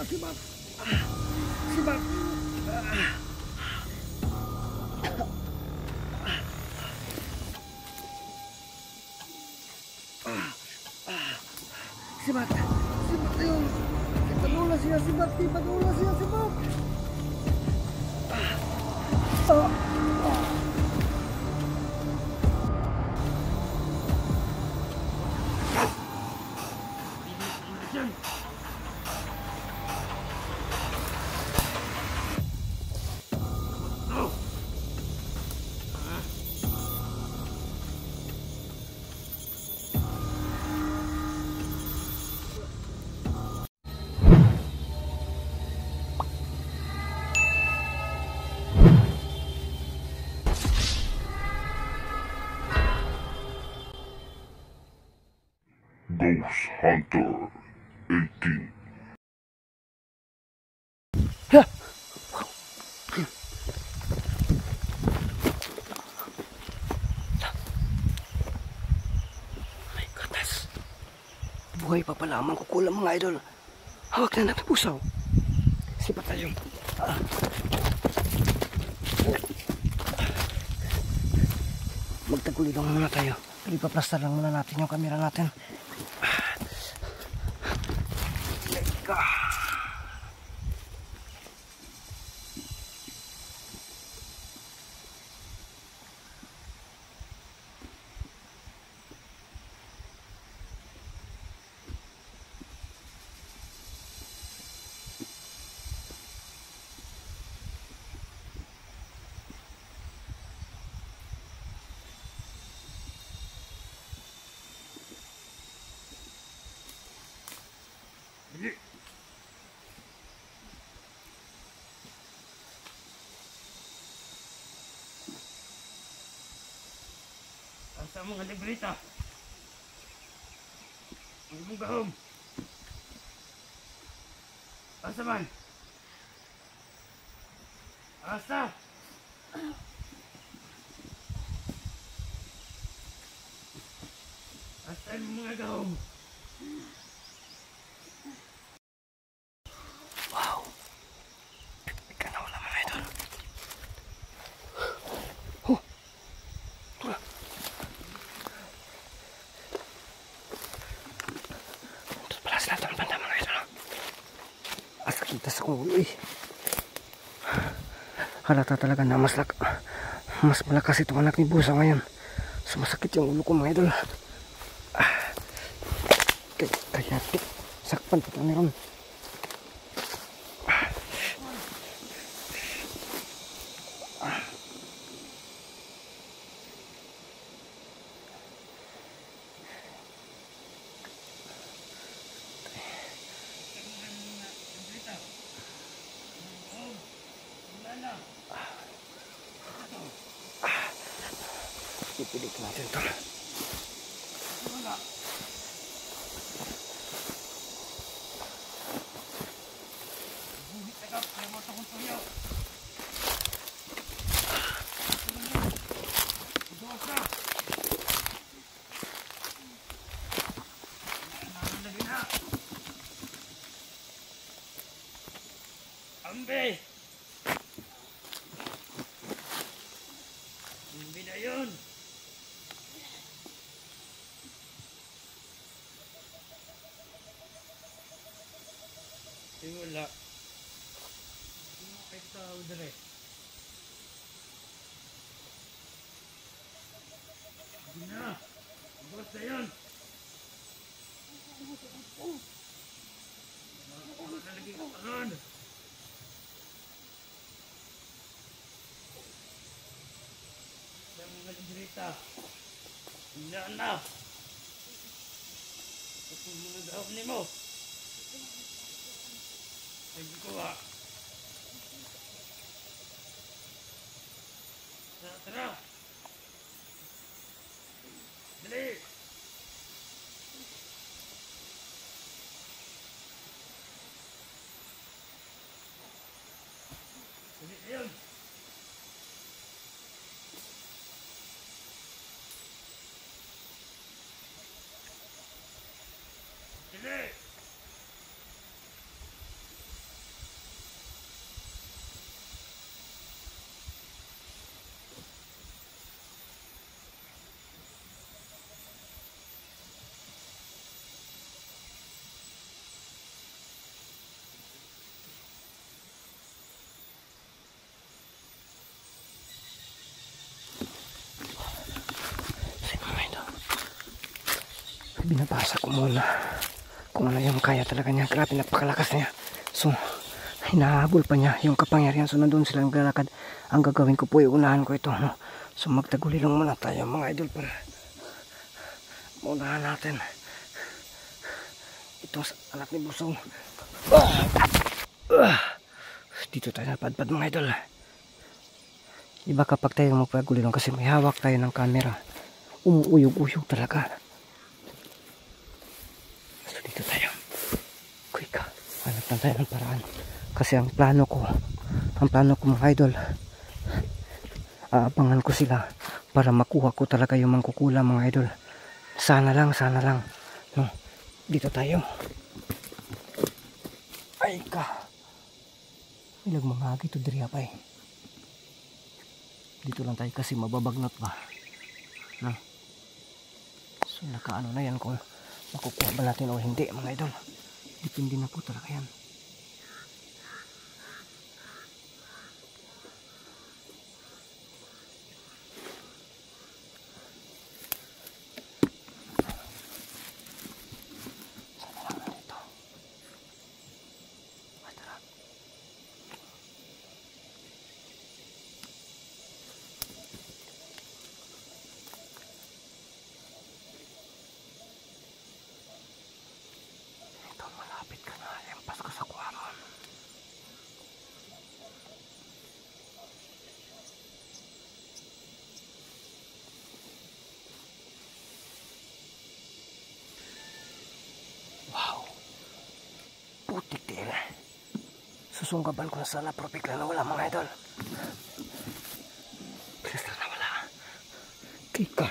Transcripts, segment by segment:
Sibat. Sibat. Sibat. Sibat yun. Ipag-ulas siya, sibat. Ipag-ulas siya, sibat. Ghost Hunter 18. My goodness. Buhay pa pala ang mangkukulam mga idol. Hawak na natin pusaw. Sipat tayo. Magtagulidong muna tayo. Ipaplastar lang muna natin yung camera natin. Leka. Asa mga libreta? Ang imong gahom? Asa man? Asa? Asa ang mga gahom? Wow. Ika na wala mga idol. Oh. Tula. Ito pala sila itong banda mga idol. Asa kita sa kong ulo eh. Halata talaga na mas malakas itong anak ni Busa ngayon. Sumasakit yung ulo ko mga idol. Kaya sakpan pa ito meron. Ipilit natin ito. Ambe! Ambe na yun! Wala. Hindi mo kahit Sige na. Basta yun. Wala na lagi kapalan. Sa mga librita. Hindi na. Ito mga dahok ni mo. Sabi ko ha. Tara. Dali. Dali, ayun. Dali. Binabasa ko muna kung ano yung kaya talaga niya. Grabe, napakalakas niya. So hinahabol pa niya yung kapangyarihan. So nandun silang lalakad. Ang gagawin ko po, iunahan ko ito, no? So magtagulilong muna tayo mga idol para maunahan natin itong anak ni Busong. Dito tayo napadpad mga idol. Iba kapag tayo magpagulilong kasi may hawak tayo ng camera, umuuyog-uyog talaga. Dito tayo. Quick. Hanap lang tayo ng paraan. Kasi ang plano ko mga idol, aabangan ko sila para makuha ko talaga yung mangkukulam mga idol. Sana lang. No? Dito tayo. Ay ka. Ilag mga agi ito diri pa eh. Dito lang tayo kasi mababagnot ba. No? So nakaano na yan kung makukuha ba natin o hindi mga idol. Depende na po talaga yan. Sana lang nandito. Tara. Malapit ka na, lempas ka sa kwarong. Wow, putik din. Susunggaban ko na sana, pero bigla na wala mga idol. Bigla na wala. Kika.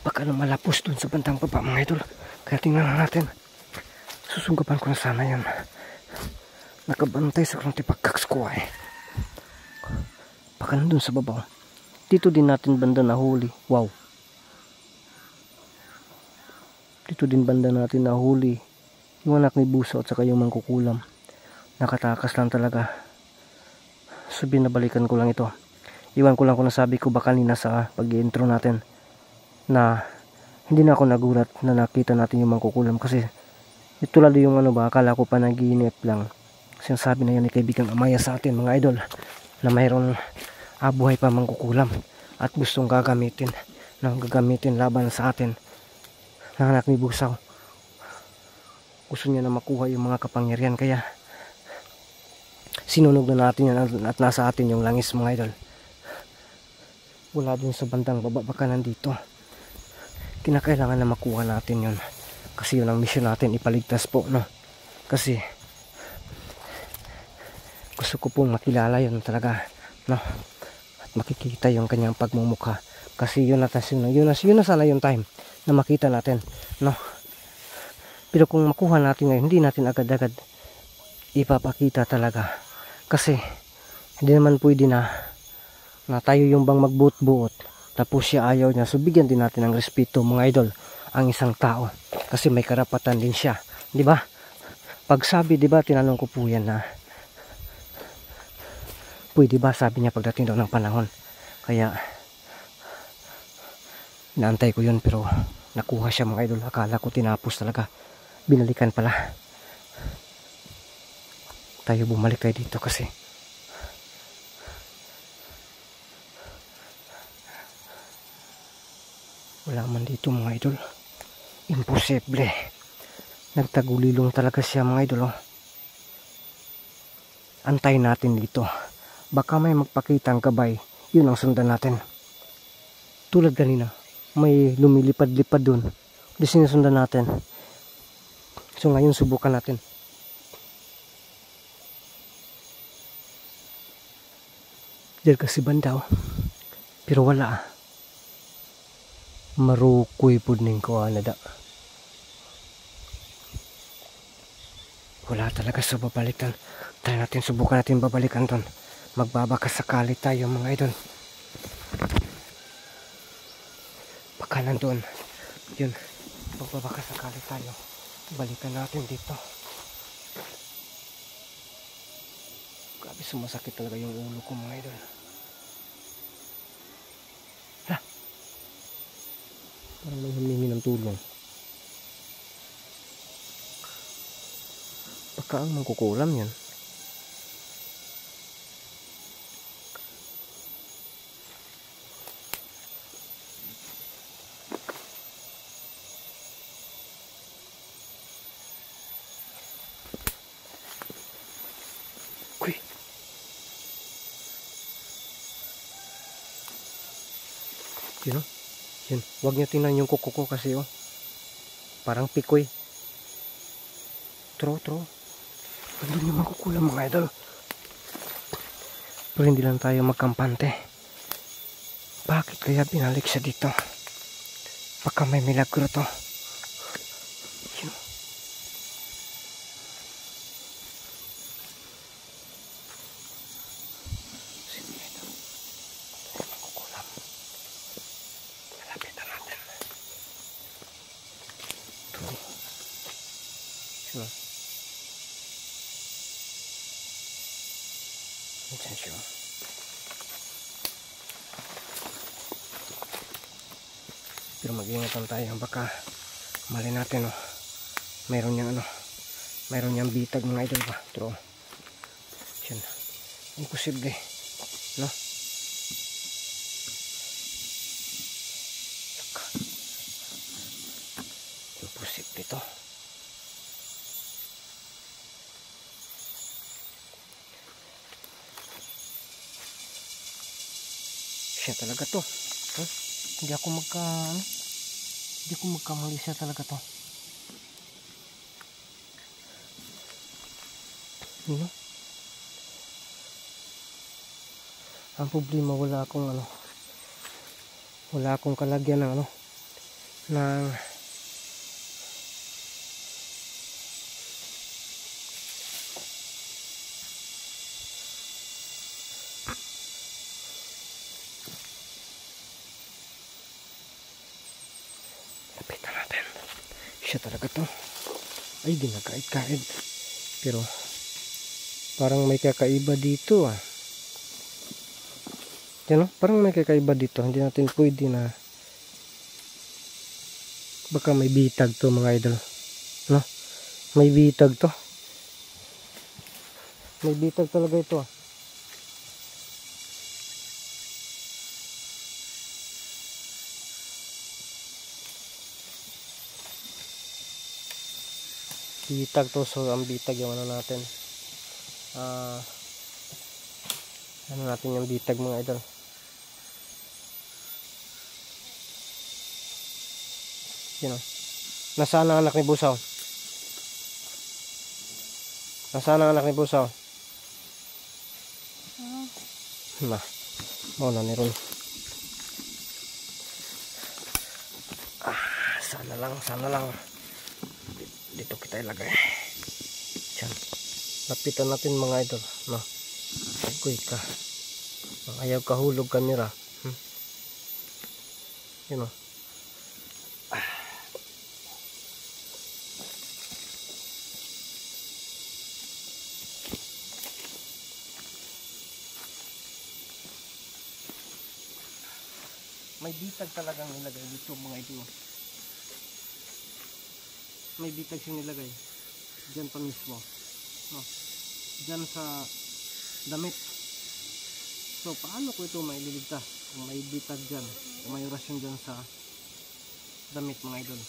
Baka na malapos dun sa bandang baba mga idol. Kaya tingnan natin. Susunggaban ko na sana yun. Nakabantay sa kong tipagkaks ko eh. Baka nandun sa baba. Dito din natin banda nahuli. Wow. Dito din banda natin nahuli yung anak ni Buso at saka yung mangkukulam. Nakatakas lang talaga. So binabalikan ko lang ito. Iwan ko lang kung nasabi ko ba kanina sa pag-intro natin na hindi na ako nagulat na nakita natin yung mangkukulam kasi ito lalo yung ano ba, akala ko pa naginip lang. Sinasabi na yan ni kaibigang Amaya sa atin mga idol na mayroon buhay pa mangkukulam at gustong gagamitin laban sa atin ng anak ni Busaw. Gusto niya na makuha yung mga kapangyarihan kaya sinunog na natin yan at nasa atin yung langis mga idol. Wala dun sa bandang baba, baka nandito. Kinakailangan na makuha natin yun kasi yun ang mission natin, ipaligtas po, no? Kasi gusto ko pong makilala yun talaga, no? At makikita yung kanyang pagmumukha kasi yun na sana yung time na makita natin, no? Pero kung makuha natin ngayon, hindi natin agad-agad ipapakita talaga kasi hindi naman pwede na tayo yung bang magbuot-buot tapos siya ayaw niya. So bigyan din natin ng respeto mga idol ang isang tao kasi may karapatan din siya, di ba? Pagsabi, di ba, tinanong ko po yan na Pwede ba, sabi niya pagdating daw ng panahon. Kaya inaantay ko yun, pero nakuha siya mga idol. Akala ko tinapos talaga, binalikan pala. Bumalik tayo dito kasi wala man dito mga idol. Imposible, nagtagulilong talaga siya mga idol. Antayin natin dito, baka may magpakita ang gabay, yun ang sundan natin. Tulad kanina, may lumilipad-lipad dun, di sinusundan natin. So ngayon subukan natin. Diyan kasi bandaw, pero wala. Marukoy pud ning ko anada. Wala talaga sa babalikan. Try natin, subukan natin babalikan ton. Magbabaka sakali tayo mga idol. Baka nandun. Yun, magbabaka sakali tayo. Balikan natin dito. Grabe, sumasakit talaga yung ulo ko mga idol. Parang may humingi ng tulong. Baka ang mangkukulam yan. Uy. Yun o. Yun, huwag niyo tingnan yung kuko ko kasi parang pikoy. Tro. Andun yung makukulang mga idol. Pero hindi lang tayo magkampante. Bakit kaya binalik siya dito? Baka may milagro to. Yun. Sige ito. Tayo makukulang. Malapitan natin. Ito. Sure. Attention. Pero mag-ingatan tayo, baka mali natin mayroon niyang bitag mga idol ba. Pero yan, imposible no. Imposible to. Siya talaga to. Hindi ako magkamali, siya talaga to. Ang problema, wala akong kalagyan ng ng lapitan natin. Siya talaga to. Ay, ginagait-kait. Pero parang may kakaiba dito Yan parang may kakaiba dito. Hindi natin pwede na baka may bitag to mga idol. No? May bitag to. May bitag talaga ito bitag to. So ang bitag yung natin natin yung bitag mga idol. Yun nasaan ang anak ni Busaw? Nasaan ang anak ni Busaw? Na niron. Sana lang dito kita ilagay. Diyan. Lapitan natin mga idol. No. Agoy ka. Ayaw ka hulog kamera. Yun o. may bitag talagang nilagay dito mga idol. May bitag siya nilagay dyan pa mismo, no? Dyan sa damit. So paano ko ito maililigtas kung may bitag dyan, kung may orasyon dyan sa damit mga idol?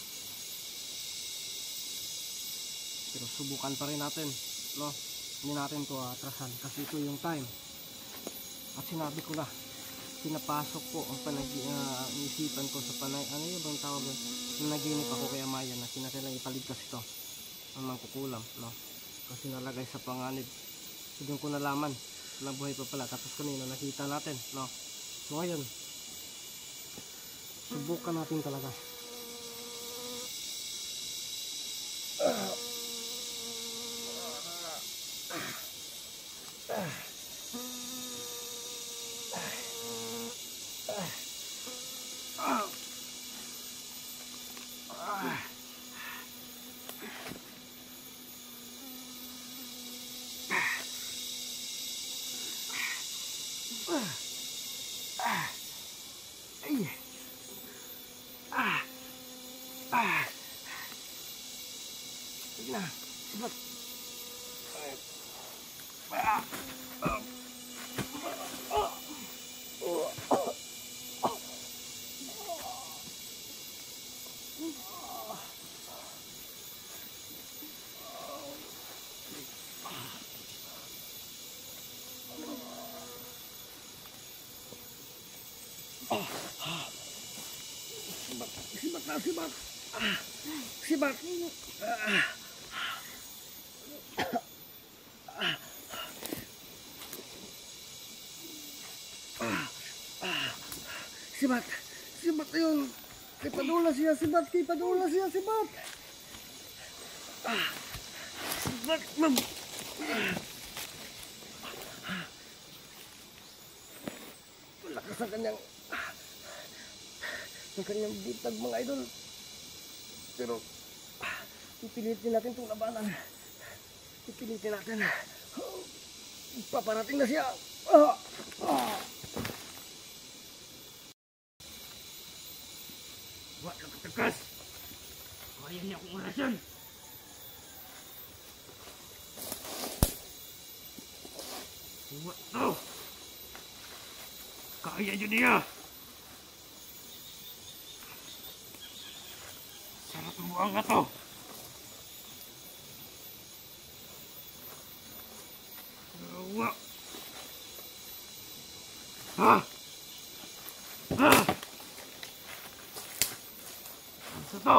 Pero subukan pa rin natin, no? Hindi natin to atrasan kasi ito yung time. At sinabi ko na, pinapasok ko ang isipan ko sa ano yung bang tawag doon? Nanaginip ako kay Amaya na kinakailangan ipaligtas ito ang mangkukulam, no? Kasi nalagay sa panganib. So doon ko nalaman na buhay pa pala, tapos kanina nakita natin, no? So ngayon, subukan natin talaga. Sige na, sibat. Sibat na, sibat. Sibat. Sibat. Sibat yun. Kay padula siya, sibat. Kay padula siya, sibat. Sibat, ma'am. Malakas ang kanyang bitag mga idol. Pero pipilitin natin itong labanan. Pipilitin natin. Paparating na siya. Wak ka katakas. Kaya niya akong orasyon. Wak to. Kaya yun niya. Sarap buang nga to. Wak. Ha? Ha? Ano to?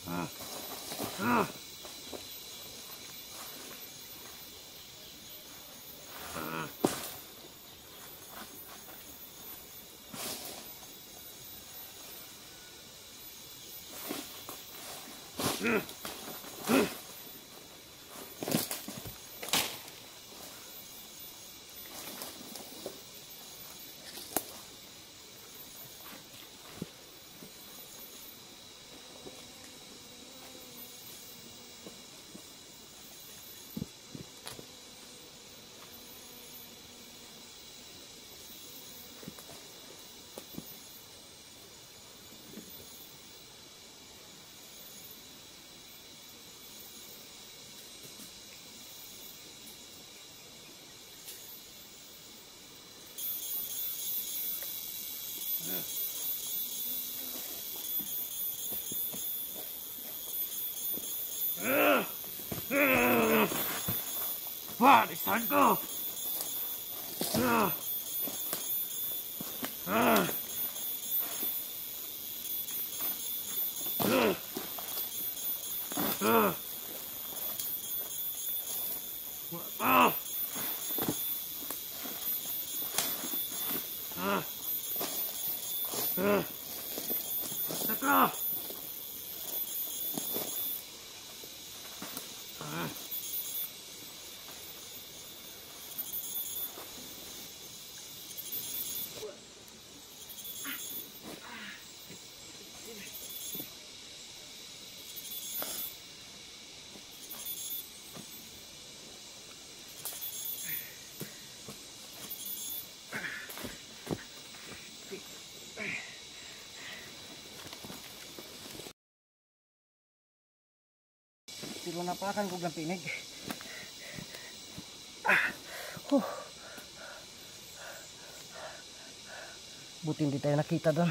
Ha? Ha? Parisan ko! Pero napakan ko ng pinig. Buti hindi tayo nakita doon.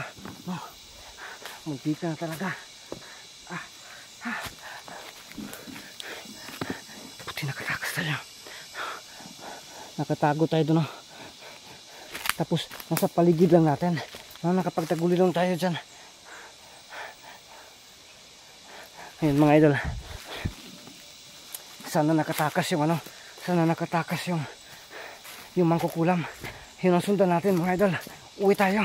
Munti ka na talaga. Buti nakatakas tayo. Nakatago tayo doon. Tapos nasa paligid lang natin. Nakapagtaguli lang tayo dyan. Ayun mga idol. Sana nakatakas yung Sana nakatakas yung mangkukulam. Yun ang sundan natin mga idol. Uwi tayo.